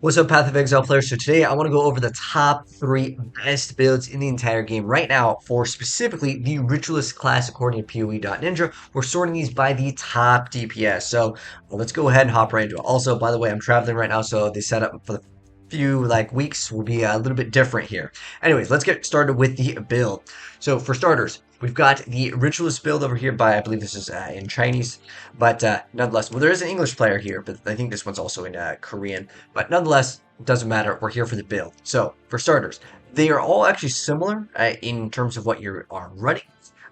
What's up, Path of Exile players? So today I want to go over the top three best builds in the entire game right now for specifically the Ritualist class according to PoE.Ninja. We're sorting these by the top DPS. So let's go ahead and hop right into it. Also, by the way, I'm traveling right now, so the setup for the few weeks will be a little bit different here. Anyways, let's get started with the build. So for starters, we've got the Ritualist build over here by, I believe this is in Chinese, but nonetheless, well, there is an English player here, but I think this one's also in Korean. But nonetheless, it doesn't matter. We're here for the build. So for starters, they are all actually similar in terms of what you are running.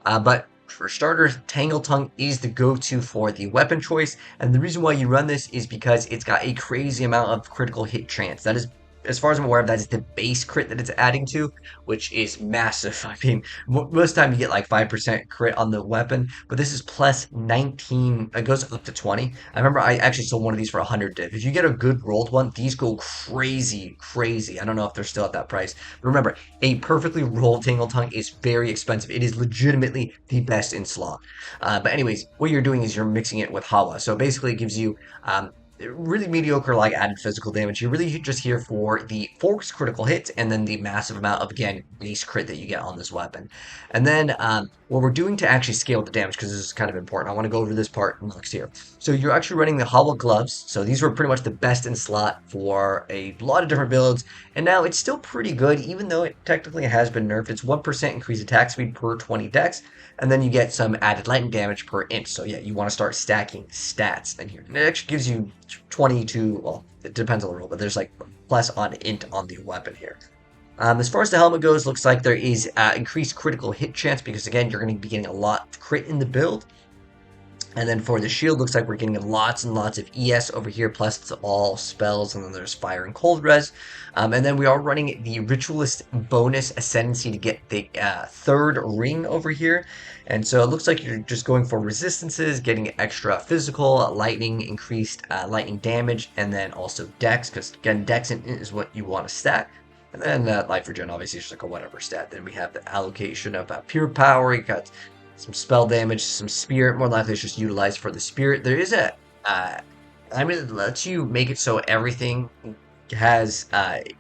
But for starters, Tangle Tongue is the go-to for the weapon choice. And the reason why you run this is because it's got a crazy amount of critical hit chance. That is, as far as I'm aware of, that is the base crit that it's adding to, which is massive. I mean, most of the time you get like 5% crit on the weapon, but this is plus 19. It goes up to 20. I remember I actually sold one of these for 100 div. If you get a good rolled one, these go crazy, crazy. I don't know if they're still at that price. But remember, a perfectly rolled Tangle Tongue is very expensive. It is legitimately the best in slot. But anyways, what you're doing is you're mixing it with Hawa. So basically it gives you really mediocre like added physical damage. You're really just here for the force critical hit and then the massive amount of, again, base crit that you get on this weapon. And then what we're doing to actually scale the damage, because this is kind of important, I want to go over this part next here. So you're actually running the Hollow Gloves. So these were pretty much the best in slot for a lot of different builds. And now it's still pretty good, even though it technically has been nerfed. It's 1% increased attack speed per 20 dex. And then you get some added lightning damage per inch. So yeah, you want to start stacking stats in here. And it actually gives you 22, well, it depends on the rule, but there's like plus on int on the weapon here. As far as the helmet goes, looks like there is increased critical hit chance because again, you're going to be getting a lot of crit in the build. And then for the shield, looks like we're getting lots and lots of ES over here, plus it's all spells, and then there's fire and cold res. And then we are running the Ritualist bonus ascendancy to get the third ring over here. And so it looks like you're just going for resistances, getting extra physical, lightning, increased lightning damage, and then also dex, because again, dex is what you want to stack. And then life regen, obviously, is just like a whatever stat. Then we have the allocation of pure power. You got some spell damage, some spirit. More likely, it's just utilized for the spirit. There is a, I mean, it lets you make it so everything has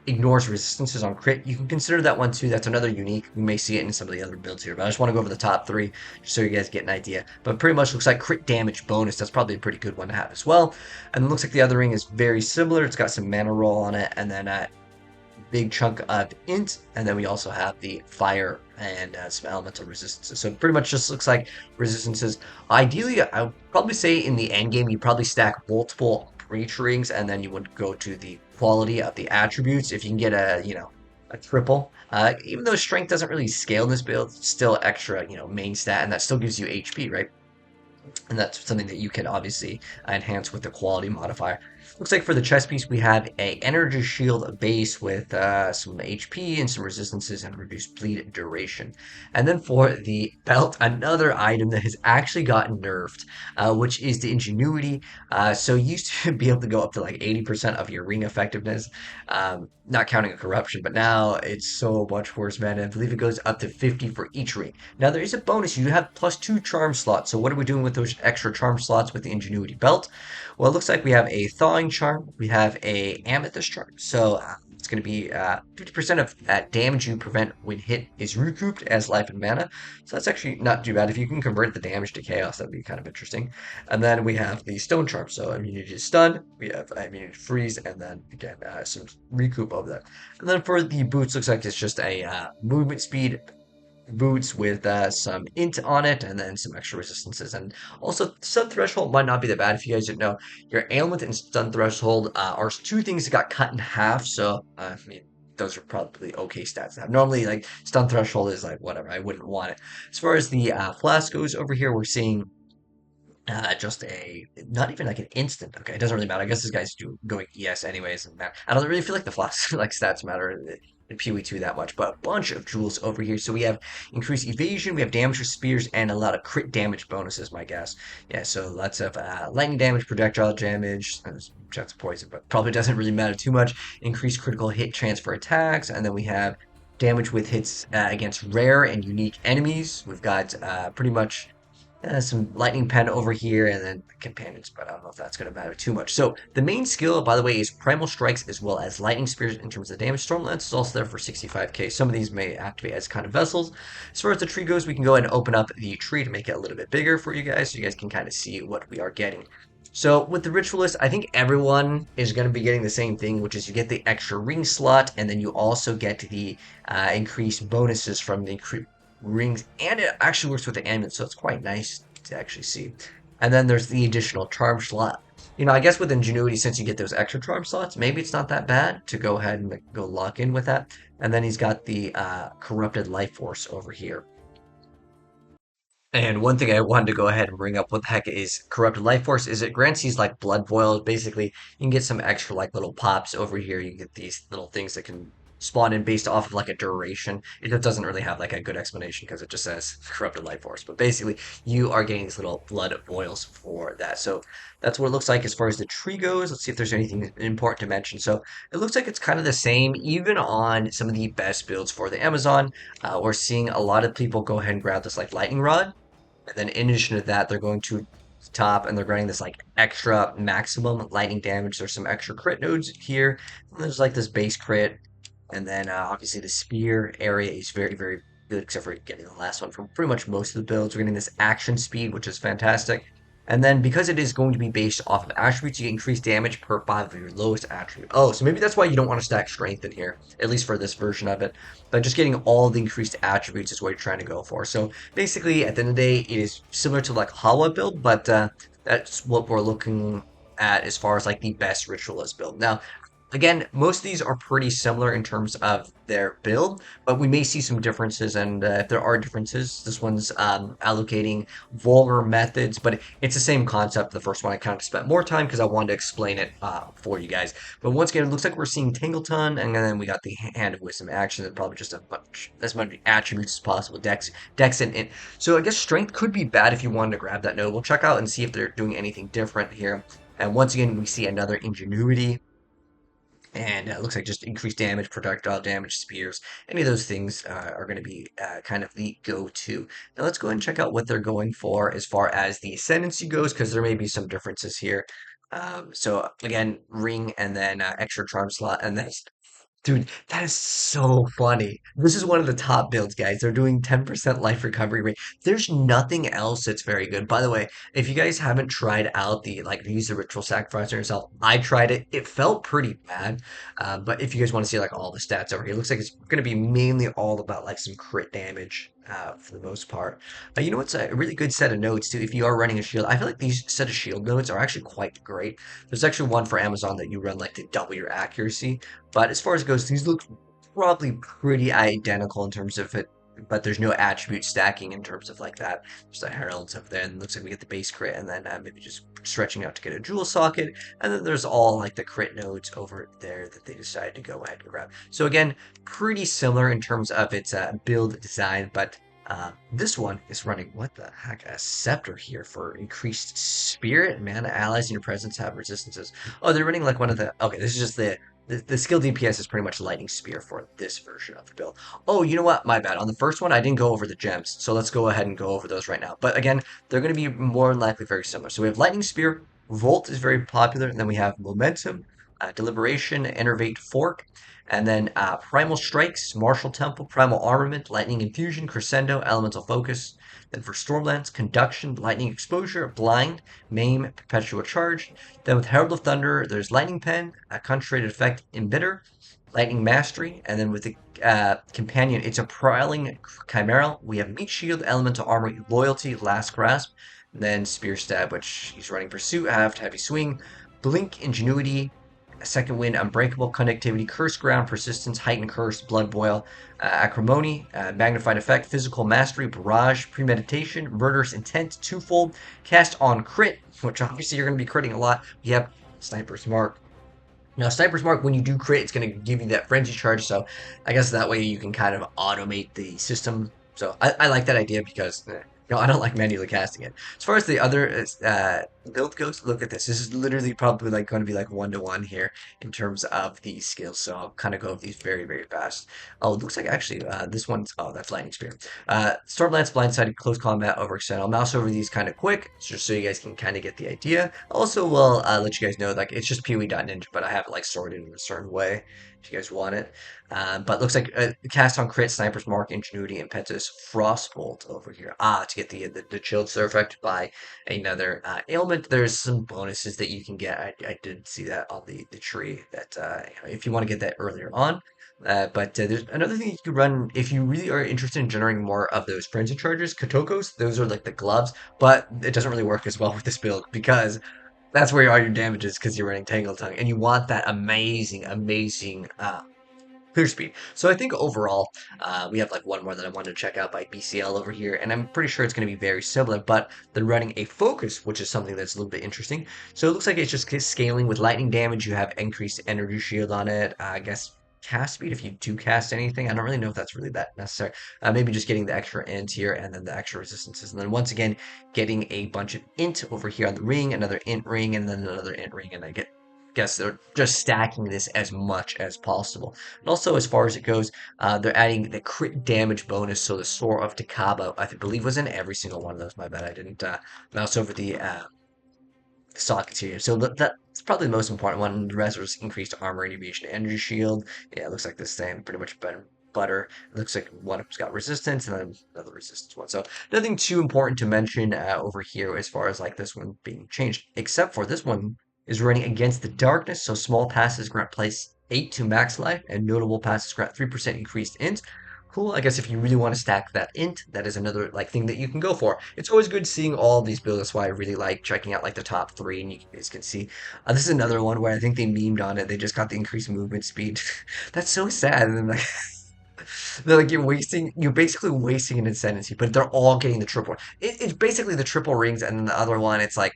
ignores resistances on crit. You can consider that one too. That's another unique. We may see it in some of the other builds here, but I just want to go over the top three just so you guys get an idea. But pretty much looks like crit damage bonus. That's probably a pretty good one to have as well. And it looks like the other ring is very similar. It's got some mana roll on it, and then big chunk of int, and then we also have the fire and some elemental resistances. So it pretty much just looks like resistances. Ideally, I would probably say in the end game, you probably stack multiple breach rings, and then you would go to the quality of the attributes. If you can get a, a triple, even though strength doesn't really scale in this build, it's still extra, main stat, and that still gives you HP, right? And that's something that you can obviously enhance with the quality modifier. Looks like for the chest piece, we have a energy shield base with some HP and some resistances and reduced bleed duration. And then for the belt, another item that has actually gotten nerfed, which is the ingenuity. So you used to be able to go up to like 80% of your ring effectiveness, not counting a corruption, but now it's so much worse, man. I believe it goes up to 50 for each ring. Now there is a bonus. You have +2 charm slots. So what are we doing with those extra charm slots with the ingenuity belt? Well, it looks like we have a thawing charm. We have a amethyst charm. So it's going to be 50% of damage you prevent when hit is recouped as life and mana. So that's actually not too bad. If you can convert the damage to chaos, that'd be kind of interesting. And then we have the stone charm. So immunity to stun. We have immunity to freeze, and then again some recoup of that. And then for the boots, looks like it's just a movement speed boots with some int on it and then some extra resistances. And also, stun threshold might not be that bad. If you guys didn't know, your ailment and stun threshold are two things that got cut in half. So, I mean, those are probably okay stats to have. Normally, like, stun threshold is like, whatever, I wouldn't want it. As far as the Flask goes over here, we're seeing just not even like an instant. Okay, it doesn't really matter. I guess this guy's going ES anyways, and I don't really feel like the flash like stats matter in PoE2 that much, but a bunch of jewels over here. So we have increased evasion, we have damage with spears, and a lot of crit damage bonuses, my guess. Yeah, so lots of lightning damage, projectile damage, chance of poison, but probably doesn't really matter too much. Increased critical hit chance for attacks, and then we have damage with hits against rare and unique enemies. We've got pretty much Some lightning pen over here, and then companions, but I don't know if that's going to matter too much. So the main skill, by the way, is primal strikes as well as lightning spears in terms of damage. Stormlance is also there for 65k. Some of these may activate as kind of vessels. As far as the tree goes, we can go ahead and open up the tree to make it a little bit bigger for you guys, so you guys can kind of see what we are getting. So with the Ritualist, I think everyone is going to be getting the same thing, which is you get the extra ring slot, and then you also get the increased bonuses from the rings, and it actually works with the amulet, so it's quite nice to actually see. And then there's the additional charm slot. I guess with Ingenuity, since you get those extra charm slots, maybe it's not that bad to go ahead and go lock in with that. And then he's got the Corrupted Life Force over here. And one thing I wanted to go ahead and bring up, what the heck is Corrupted Life Force? Is it grants these like blood boils. Basically, you can get some extra like little pops over here. You get these little things that can spawn in based off of like a duration. It just doesn't really have like a good explanation because it just says Corrupted Life Force. But basically, you are getting these little blood boils for that. So that's what it looks like as far as the tree goes. Let's see if there's anything important to mention. So it looks like it's kind of the same, even on some of the best builds for the Amazon. We're seeing a lot of people go ahead and grab this like lightning rod, and then in addition to that, they're going to top and they're getting this like extra maximum lightning damage. There's some extra crit nodes here. And there's like this base crit. And then obviously the spear area is very, very good, except for getting the last one from pretty much most of the builds. We're getting this action speed, which is fantastic. And then because it is going to be based off of attributes, you get increased damage per 5 of your lowest attribute. Oh, so maybe that's why you don't want to stack strength in here, at least for this version of it. But just getting all the increased attributes is what you're trying to go for. So basically, at the end of the day, it is similar to like Hawa build, but that's what we're looking at as far as like the best ritualist build. Now, again, most of these are pretty similar in terms of their build, but we may see some differences. And if there are differences, this one's allocating vulgar methods, but it's the same concept. The first one I kind of spent more time because I wanted to explain it for you guys. But once again, it looks like we're seeing Tingleton, and then we got the Hand of Wisdom action, and probably just as much attributes as possible. Dex, and so I guess Strength could be bad if you wanted to grab that node. We'll check out and see if they're doing anything different here. And once again, we see another Ingenuity, and it looks like just increased damage, projectile damage, spears. Any of those things are going to be kind of the go-to. Now let's go ahead and check out what they're going for as far as the ascendancy goes, because there may be some differences here. So again, ring and then extra charm slot, and then dude, that is so funny. This is one of the top builds, guys. They're doing 10% life recovery rate. There's nothing else that's very good. By the way, if you guys haven't tried out the like use the ritual sacrifice on yourself, I tried it. It felt pretty bad. But if you guys want to see like all the stats over here, it looks like it's going to be mainly all about like some crit damage. For the most part, you know what's a really good set of notes too. If you are running a shield, I feel like these set of shield notes are actually quite great. There's actually one for Amazon that you run like to double your accuracy. But as far as it goes, these look probably pretty identical in terms of it, but there's no attribute stacking in terms of like that. There's the heralds up there, and it looks like we get the base crit, and then maybe just stretching out to get a jewel socket, and then there's all like the crit nodes over there that they decided to go ahead and grab. So again, pretty similar in terms of its build design, but this one is running, what the heck, a scepter here for increased spirit. Mana allies in your presence have resistances. Oh, they're running like one of the, okay, this is just the skill DPS is pretty much Lightning Spear for this version of the build. Oh, you know what? My bad. On the first one, I didn't go over the gems, so let's go ahead and go over those right now. But again, they're going to be more than likely very similar. So we have Lightning Spear, Volt is very popular, and then we have Momentum, Deliberation, Enervate Fork, and then Primal Strikes, Martial Temple, Primal Armament, Lightning Infusion, Crescendo, Elemental Focus. Then for Stormlance, Conduction, Lightning Exposure, Blind, Maim, Perpetual Charge. Then with Herald of Thunder, there's Lightning Pen, a Concentrated Effect, Embitter, Lightning Mastery, and then with the Companion, it's a Prowling Chimeral. We have Meat Shield, Elemental Armor, Loyalty, Last Grasp, and then Spear Stab, which he's running Pursuit, Heavy Swing, Blink, Ingenuity, Second Wind, Unbreakable, Connectivity, Curse Ground, Persistence, Heightened Curse, Blood Boil, Acrimony, Magnified Effect, Physical Mastery, Barrage, Premeditation, Murderous Intent, Twofold, Cast on Crit, which obviously you're going to be critting a lot. We have Sniper's Mark. Now, Sniper's Mark, when you do crit, it's going to give you that Frenzy Charge, so I guess that way you can kind of automate the system. So I like that idea because I don't like manually casting it. As far as the other build goes, look at this. This is literally probably like going to be like 1-to-1 here in terms of the skills. So I'll kind of go over these very, very fast. Oh, it looks like actually this one's, oh, that's Lightning Spear. Stormlance, Blindsided, Close Combat, Overextend. I'll mouse over these kind of quick, just so you guys can kind of get the idea. Also, will let you guys know, like, it's just PoE.ninja, but I have it like sorted in a certain way if you guys want it. But looks like cast on crit, Sniper's Mark, Ingenuity, Impetus, Frostbolt over here. To get the chilled Stir effect by another ailment. There's some bonuses that you can get. I did see that on the tree that if you want to get that earlier on. But there's another thing you could run if you really are interested in generating more of those frenzy charges. Kotokos, those are like the gloves, but it doesn't really work as well with this build because that's where all your damage is because you're running Tangle Tongue, and you want that amazing, amazing clear speed. So I think overall, we have like one more that I wanted to check out by BCL over here, and I'm pretty sure it's going to be very similar, but they're running a focus, which is something that's a little bit interesting. So it looks like it's just scaling with lightning damage. You have increased energy shield on it. I guess cast speed if you do cast anything. I don't really know if that's really that necessary. Maybe just getting the extra int here and then the extra resistances. And then once again, getting a bunch of int over here on the ring, another int ring, and then another int ring, and I guess they're just stacking this as much as possible. And also, as far as it goes, they're adding the crit damage bonus. So the Sword of Takaba, I believe, was in every single one of those. My bad, I didn't mouse over the sockets here. So that's probably the most important one. The rest was increased armor and evasion energy shield. Yeah, it looks like the same, pretty much better. Butter. It looks like one of them's got resistance and then another resistance one. So nothing too important to mention over here as far as like this one being changed, except for this one is running against the darkness. So small passes grant plus 8 to max life, and notable passes grant 3% increased int. Cool. I guess if you really want to stack that int, that is another like thing that you can go for. It's always good seeing all of these builds. That's why I really like checking out like the top three, and you guys can see. This is another one where I think they memed on it. They just got the increased movement speed. That's so sad. And then like they're like you're basically wasting an ascendancy, but they're all getting the triple. It's basically the triple rings, and then the other one, it's like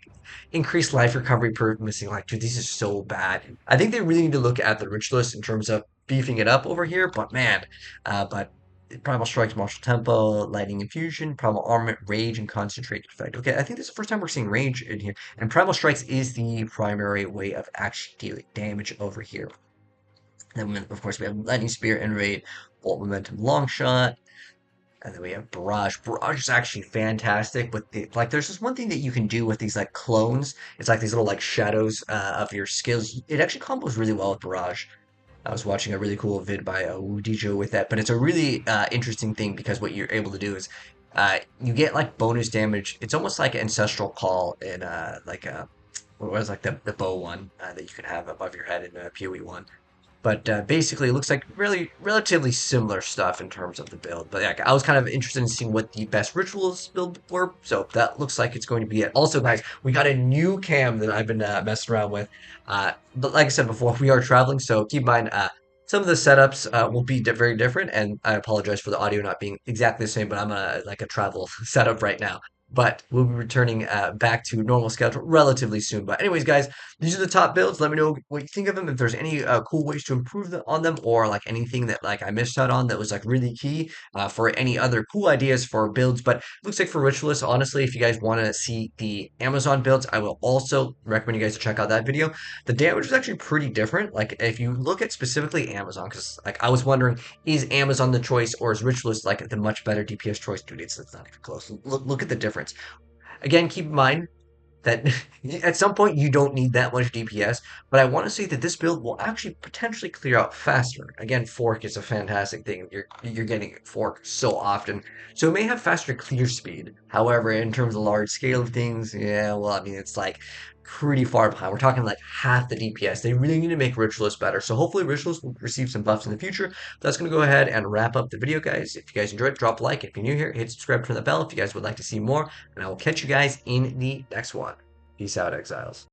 increased life recovery per missing. Like, dude, this is so bad. I think they really need to look at the Ritualist in terms of beefing it up over here. But man, but Primal Strikes, Martial Tempo, Lightning Infusion, Primal Armament, Rage, and Concentrated Effect. Okay, I think this is the first time we're seeing Rage in here. And Primal Strikes is the primary way of actually dealing damage over here. Then, of course, we have Lightning Spear, Enrage, Volt Momentum, Longshot. And then we have Barrage. Barrage is actually fantastic with the like. There's this one thing that you can do with these like clones. It's like these little like shadows of your skills. It actually combos really well with Barrage. I was watching a really cool vid by Yugioh with that, but it's a really interesting thing because what you're able to do is you get like bonus damage. It's almost like an ancestral call in what was like the bow one that you can have above your head in PoE one. But basically, it looks like really relatively similar stuff in terms of the build. But yeah, I was kind of interested in seeing what the best rituals build were. So that looks like it's going to be it. Also, guys, we got a new cam that I've been messing around with. But like I said before, we are traveling, so keep in mind some of the setups will be very different. And I apologize for the audio not being exactly the same. But I'm like a travel setup right now. But we'll be returning back to normal schedule relatively soon. But anyways, guys, these are the top builds. Let me know what you think of them. If there's any cool ways to improve on them, or like anything that like I missed out on that was like really key for any other cool ideas for builds. But it looks like for Ritualists, honestly, if you guys want to see the Amazon builds, I will also recommend you guys to check out that video. The damage is actually pretty different. Like if you look at specifically Amazon, because like I was wondering, is Amazon the choice or is Ritualist like the much better DPS choice? Dude, it's not even close. Look at the difference. Again, keep in mind that at some point you don't need that much DPS, but I want to say that this build will actually potentially clear out faster. Again, fork is a fantastic thing. You're getting fork so often, so it may have faster clear speed. However, in terms of large scale of things, yeah, well, I mean, it's like pretty far behind. We're talking like half the DPS. They really need to make Ritualists better. So hopefully Ritualists will receive some buffs in the future. That's going to go ahead and wrap up the video, guys. If you guys enjoyed, drop a like. If you're new here, hit subscribe, turn the bell if you guys would like to see more. And I will catch you guys in the next one. Peace out, Exiles.